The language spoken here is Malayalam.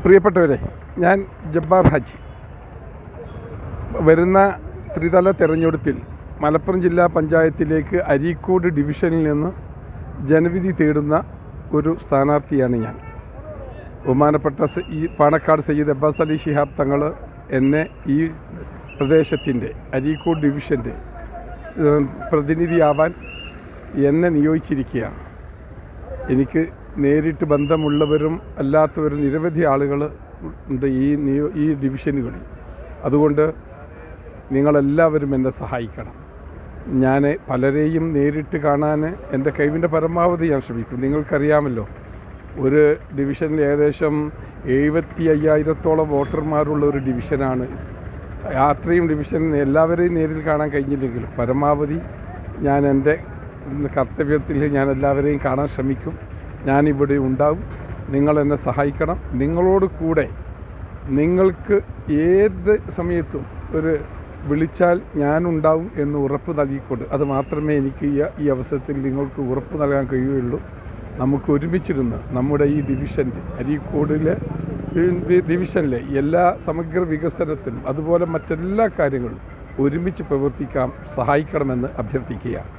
പ്രിയപ്പെട്ടവരെ, ഞാൻ ജബ്ബാർ ഹാജി. വരുന്ന ത്രിതല തെരഞ്ഞെടുപ്പിൽ മലപ്പുറം ജില്ലാ പഞ്ചായത്തിലേക്ക് അരീക്കോട് ഡിവിഷനിൽ നിന്ന് ജനവിധി തേടുന്ന ഒരു സ്ഥാനാർത്ഥിയാണ് ഞാൻ. ബഹുമാനപ്പെട്ട ഈ പാണക്കാട് സയ്യിദ് അബ്ബാസ് അലി ശിഹാബ് തങ്ങൾ എന്നെ ഈ പ്രദേശത്തിൻ്റെ അരീക്കോട് ഡിവിഷൻ്റെ പ്രതിനിധിയാവാൻ എന്നെ നിയോഗിച്ചിരിക്കുകയാണ്. എനിക്ക് നേരിട്ട് ബന്ധമുള്ളവരും അല്ലാത്തവരും നിരവധി ആളുകൾ ഉണ്ട് ഈ ഡിവിഷനുകളിൽ. അതുകൊണ്ട് നിങ്ങളെല്ലാവരും എന്നെ സഹായിക്കണം. ഞാൻ പലരെയും നേരിട്ട് കാണാൻ എൻ്റെ കഴിവിൻ്റെ പരമാവധി ഞാൻ ശ്രമിക്കും. നിങ്ങൾക്കറിയാമല്ലോ, ഒരു ഡിവിഷനിൽ ഏകദേശം 75,000-ഓളം വോട്ടർമാരുള്ള ഒരു ഡിവിഷനാണ്. അത്രയും ഡിവിഷനിൽ എല്ലാവരെയും നേരിൽ കാണാൻ കഴിഞ്ഞില്ലെങ്കിലും പരമാവധി ഞാൻ എൻ്റെ കർത്തവ്യത്തിൽ ഞാൻ എല്ലാവരെയും കാണാൻ ശ്രമിക്കും. ഞാനിവിടെ ഉണ്ടാവും. നിങ്ങളെന്നെ സഹായിക്കണം. നിങ്ങളോട് കൂടെ നിങ്ങൾക്ക് ഏത് സമയത്തും ഒരു വിളിച്ചാൽ ഞാനുണ്ടാവും എന്ന് ഉറപ്പ് നൽകിക്കൊണ്ട്, അത് മാത്രമേ എനിക്ക് ഈ അവസരത്തിൽ നിങ്ങൾക്ക് ഉറപ്പ് നൽകാൻ കഴിയുകയുള്ളൂ. നമുക്ക് ഒരുമിച്ചിരുന്ന് നമ്മുടെ ഈ ഡിവിഷൻ്റെ അരീക്കോടിലെ ഡിവിഷനിലെ എല്ലാ സമഗ്ര വികസനത്തിനും അതുപോലെ മറ്റെല്ലാ കാര്യങ്ങളും ഒരുമിച്ച് പ്രവർത്തിക്കാൻ സഹായിക്കണമെന്ന് അഭ്യർത്ഥിക്കുകയാണ്.